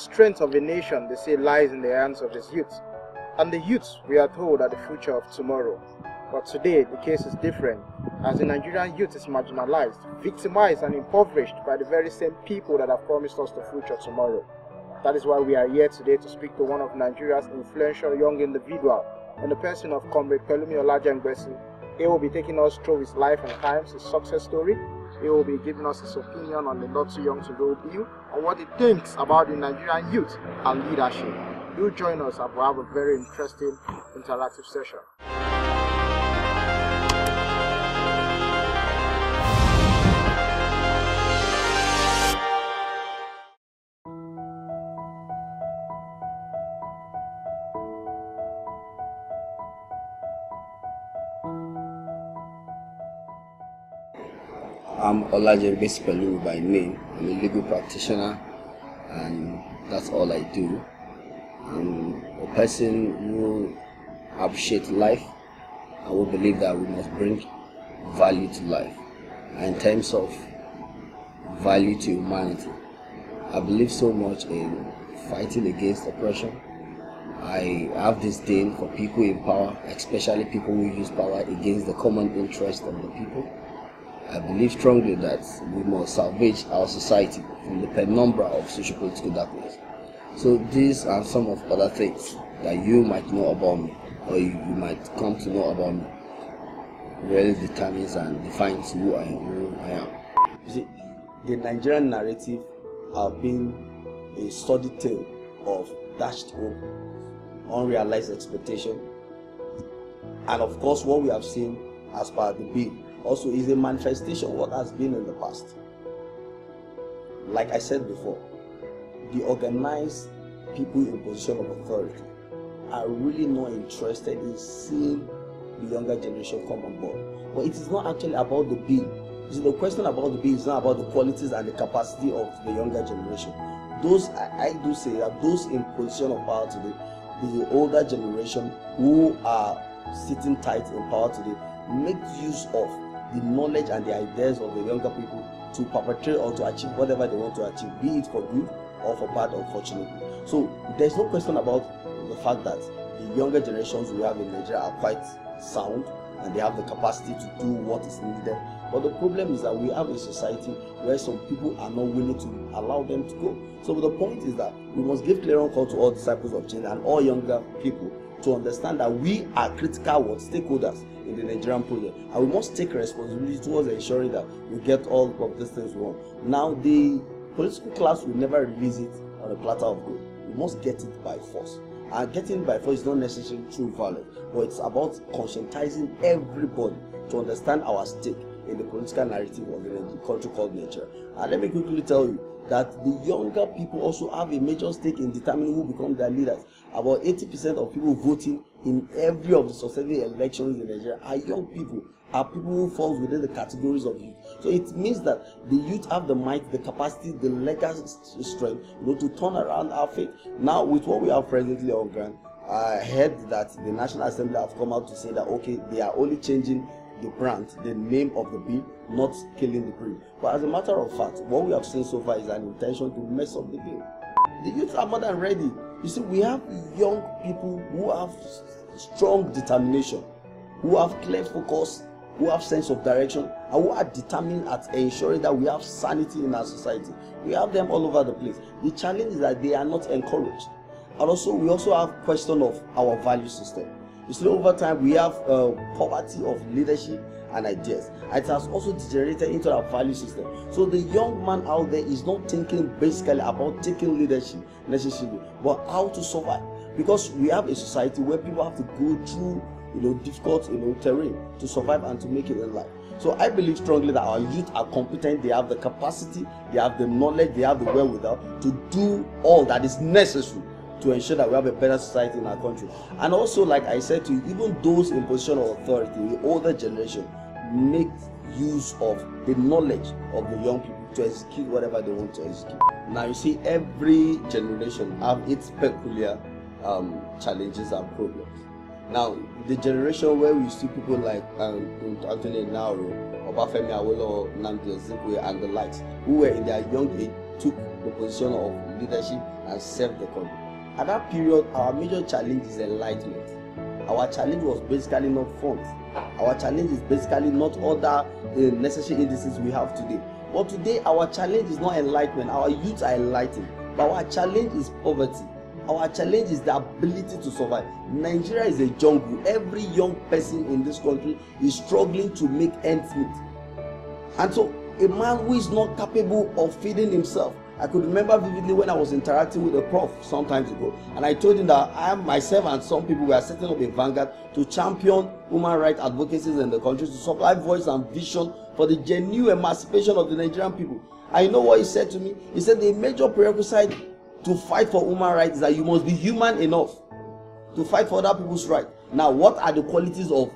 strength of a nation, they say, lies in the hands of its youth. And the youth, we are told, are the future of tomorrow. But today, the case is different, as the Nigerian youth is marginalized, victimized and impoverished by the very same people that have promised us the future tomorrow. That is why we are here today to speak to one of Nigeria's influential young individuals, in the person of Comrade Pelumi Olajengbesi. He will be taking us through his life and times, his success story. He will be giving us his opinion on the Not Too Young to Go bill and what he thinks about the Nigerian youth and leadership. Do join us and we'll have a very interesting interactive session. I'm Olajengbesi Pelumi by name. I'm a legal practitioner and that's all I do. I'm a person who appreciates life and who believe that we must bring value to life. And in terms of value to humanity, I believe so much in fighting against oppression. I have disdain for people in power, especially people who use power against the common interest of the people. I believe strongly that we must salvage our society from the penumbra of socio-political darkness. So these are some of other things that you might know about me, or you might come to know about me. Really determines and defines who I am. You see, the Nigerian narrative have been a sordid tale of dashed hope, unrealized expectation, and of course what we have seen as per the bill also is a manifestation of what has been in the past. Like I said before, the organized people in position of authority are really not interested in seeing the younger generation come on board. But it is not actually about the bill. You see, the question about the bill is not about the qualities and the capacity of the younger generation. Those, I do say that those in position of power today, the older generation who are sitting tight in power today, make use of the knowledge and the ideas of the younger people to perpetrate or to achieve whatever they want to achieve, be it for good or for bad, unfortunately. So there's no question about the fact that the younger generations we have in Nigeria are quite sound and they have the capacity to do what is needed. But the problem is that we have a society where some people are not willing to allow them to go. So the point is that we must give clear call to all disciples of change and all younger people to understand that we are critical stakeholders in the Nigerian project, and we must take responsibility towards ensuring that we get all of these things wrong. Now, the political class will never release it on a platter of gold. We must get it by force. And getting it by force is not necessarily through violence, but it's about conscientizing everybody to understand our stake in the political narrative of the country called Nigeria. And let me quickly tell you that the younger people also have a major stake in determining who become their leaders. About 80% of people voting in every of the successive elections in Nigeria are young people, are people who fall within the categories of youth. So it means that the youth have the might, the capacity, the legal strength, to turn around our fate. Now, with what we have presently on ground, I heard that the National Assembly have come out to say that okay, they are only changing the brand, the name of the bill, not killing the bill. But as a matter of fact, what we have seen so far is an intention to mess up the bill. The youth are more than ready. You see, we have young people who have strong determination, who have clear focus, who have sense of direction, and who are determined at ensuring that we have sanity in our society. We have them all over the place. The challenge is that they are not encouraged. And also, we also have question of our value system. You see, over time, we have poverty of leadership and ideas. It has also degenerated into our value system. So the young man out there is not thinking basically about taking leadership necessarily, but how to survive. Because we have a society where people have to go through, difficult, terrain to survive and to make it in life. So I believe strongly that our youth are competent. They have the capacity, they have the knowledge, they have the wherewithal to do all that is necessary to ensure that we have a better society in our country. And also, like I said to you, even those in position of authority, the older generation, make use of the knowledge of the young people to execute whatever they want to execute. Now, you see, every generation have its peculiar challenges and problems. Now, the generation where we see people like Anthony Nauro, Obafemi Awolowo, Nnamdi Ezekwe, and the likes, who were in their young age, took the position of leadership and serve the country. At that period, our major challenge is enlightenment. Our challenge was basically not funds. Our challenge is basically not other necessary indices we have today. But today, our challenge is not enlightenment. Our youth are enlightened. But our challenge is poverty. Our challenge is the ability to survive. Nigeria is a jungle. Every young person in this country is struggling to make ends meet. And so, a man who is not capable of feeding himself. I could remember vividly when I was interacting with a prof some time ago, and I told him that I am myself and some people were setting up a vanguard to champion human rights advocacies in the country, to supply voice and vision for the genuine emancipation of the Nigerian people. And you know what he said to me? He said the major prerequisite to fight for human rights is that you must be human enough to fight for other people's rights. Now, what are the qualities of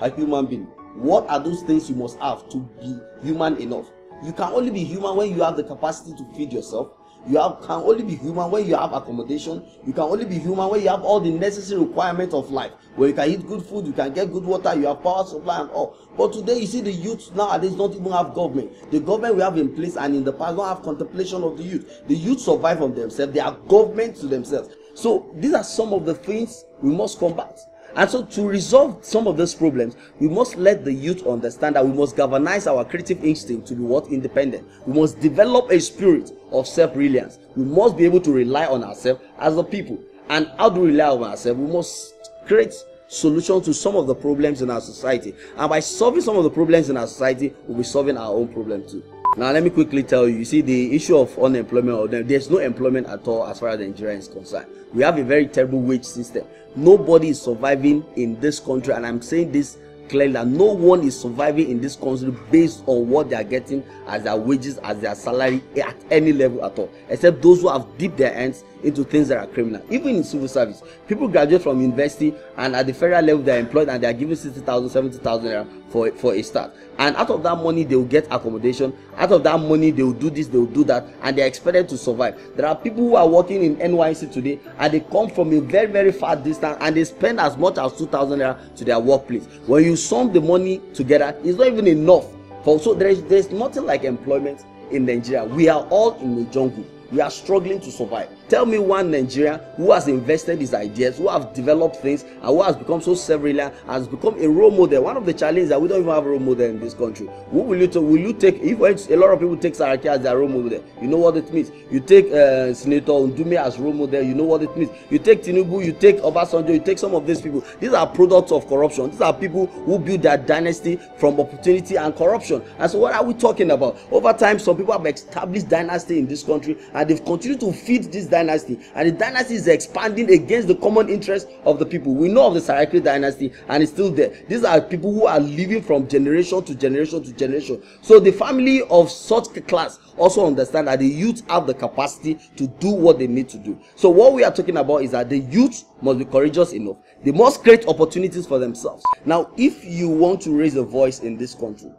a human being? What are those things you must have to be human enough? You can only be human when you have the capacity to feed yourself. You can only be human when you have accommodation. You can only be human when you have all the necessary requirements of life. Where you can eat good food, you can get good water, you have power supply and all. But today you see the youth nowadays don't even have government. The government we have in place and in the past don't have contemplation of the youth. The youth survive on themselves. They are government to themselves. So these are some of the things we must combat. And so to resolve some of these problems, we must let the youth understand that we must galvanize our creative instinct to be what? Independent. We must develop a spirit of self-reliance. We must be able to rely on ourselves as a people. And how do we rely on ourselves? We must create solutions to some of the problems in our society. And by solving some of the problems in our society, we'll be solving our own problem too. Now let me quickly tell you, you see the issue of unemployment, there's no employment at all as far as Nigeria is concerned. We have a very terrible wage system. Nobody is surviving in this country, and I'm saying this clearly, that no one is surviving in this country based on what they are getting as their wages, as their salary at any level at all, except those who have dipped their hands into things that are criminal. Even in civil service, people graduate from university and at the federal level they are employed and they are given 60,000, 70,000 for a start. And out of that money they will get accommodation. Out of that money they will do this, they will do that, and they are expected to survive. There are people who are working in NYC today and they come from a very, very far distance and they spend as much as 2,000 naira to their workplace. When you sum the money together, it's not even enough. So there's nothing like employment in Nigeria. We are all in the jungle. We are struggling to survive. Tell me one Nigerian who has invested his ideas, who have developed things, and who has become so self-reliant, has become a role model. One of the challenges that we don't even have a role model in this country. Who will you take? If a lot of people take Saraki as their role model, you know what it means. You take Senator Ndume as role model, you know what it means. You take Tinubu, you take Obasanjo, you take some of these people. These are products of corruption. These are people who build their dynasty from opportunity and corruption. And so what are we talking about? Over time, some people have established dynasty in this country, and they've continued to feed this dynasty, and the dynasty is expanding against the common interest of the people. We know of the Saraki dynasty, and it's still there. These are people who are living from generation to generation to generation. So the family of such a class also understand that the youth have the capacity to do what they need to do. So what we are talking about is that the youth must be courageous enough. They must create opportunities for themselves. Now, if you want to raise a voice in this country,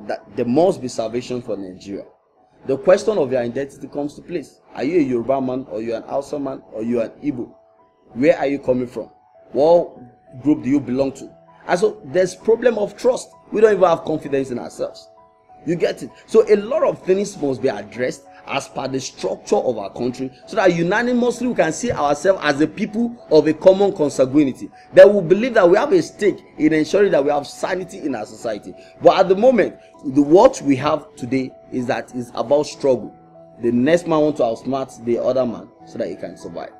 that there must be salvation for Nigeria. The question of your identity comes to place. Are you a Yoruba man, or you are an Hausa man, or you are an Igbo? Where are you coming from? What group do you belong to? And so there's problem of trust. We don't even have confidence in ourselves. You get it? So a lot of things must be addressed as per the structure of our country, so that unanimously we can see ourselves as a people of a common consanguinity, that we believe that we have a stake in ensuring that we have sanity in our society. But at the moment, what we have today is that it's about struggle. The next man wants to outsmart the other man so that he can survive.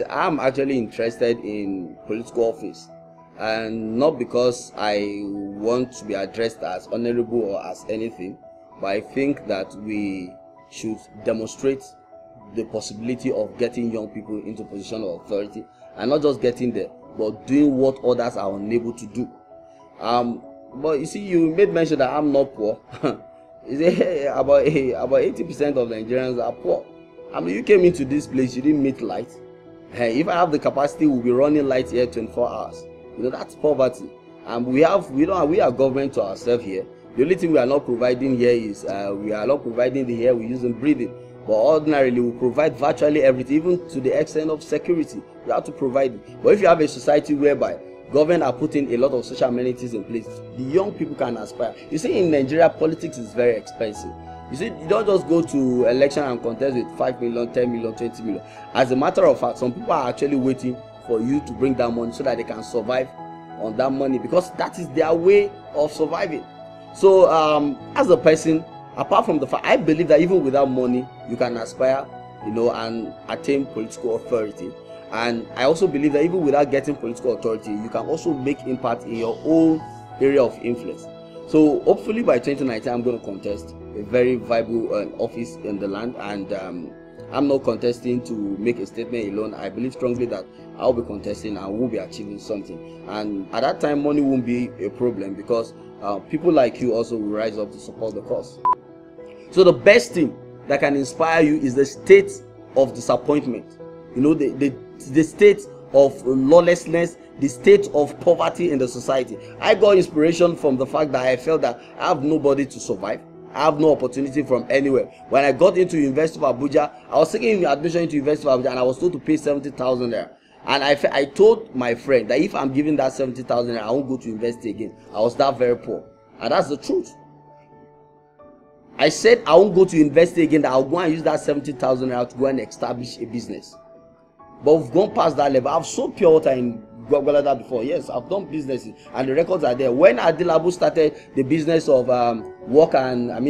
I'm actually interested in political office, and not because I want to be addressed as honorable or as anything, but I think that we should demonstrate the possibility of getting young people into position of authority, and not just getting there, but doing what others are unable to do. But you see, you made mention that I'm not poor. about 80% of Nigerians are poor. I mean, you came into this place, you didn't meet light. If I have the capacity, we'll be running light here 24 hours. You know, that's poverty. And we are government to ourselves here. The only thing we are not providing here is we are not providing the air we use in breathing. But ordinarily, we provide virtually everything, even to the extent of security. We have to provide it. But if you have a society whereby government are putting a lot of social amenities in place, the young people can aspire. You see, in Nigeria, politics is very expensive. You see, you don't just go to election and contest with 5 million, 10 million, 20 million. As a matter of fact, some people are actually waiting for you to bring that money so that they can survive on that money, because that is their way of surviving. So as a person, apart from the fact, I believe that even without money you can aspire, and attain political authority. And I also believe that even without getting political authority, you can also make impact in your own area of influence. So hopefully by 2019 I'm going to contest a very viable office in the land, and I'm not contesting to make a statement alone. I believe strongly that I'll be contesting and we'll be achieving something, and at that time money won't be a problem, because people like you also will rise up to support the cause. So the best thing that can inspire you is the state of disappointment, the state of lawlessness, the state of poverty in the society. I got inspiration from the fact that I felt that I have nobody to survive. I have no opportunity from anywhere. When I got into University of Abuja, I was taking admission into University of Abuja and I was told to pay 70,000 there. And I told my friend that if I'm giving that 70,000 there, I won't go to university again. I was that very poor. And that's the truth. I said I won't go to university again, that I'll go and use that 70,000 naira to go and establish a business. But we've gone past that level. I've sold pure water in Gwagwalada before. Yes, I've done businesses and the records are there. When Adilabu started the business of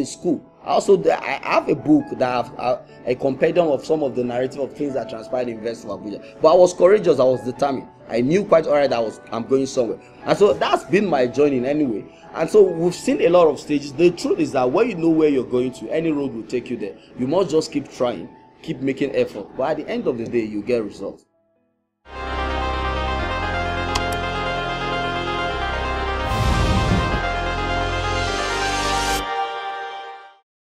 school, I have a book that a compendium of some of the narrative of things that transpired in University of Abuja. But I was courageous, I was determined. I knew quite alright that I'm going somewhere. And so that's been my journey anyway. And so we've seen a lot of stages. The truth is that when you know where you're going to, any road will take you there. You must just keep trying, keep making effort. But at the end of the day, you get results.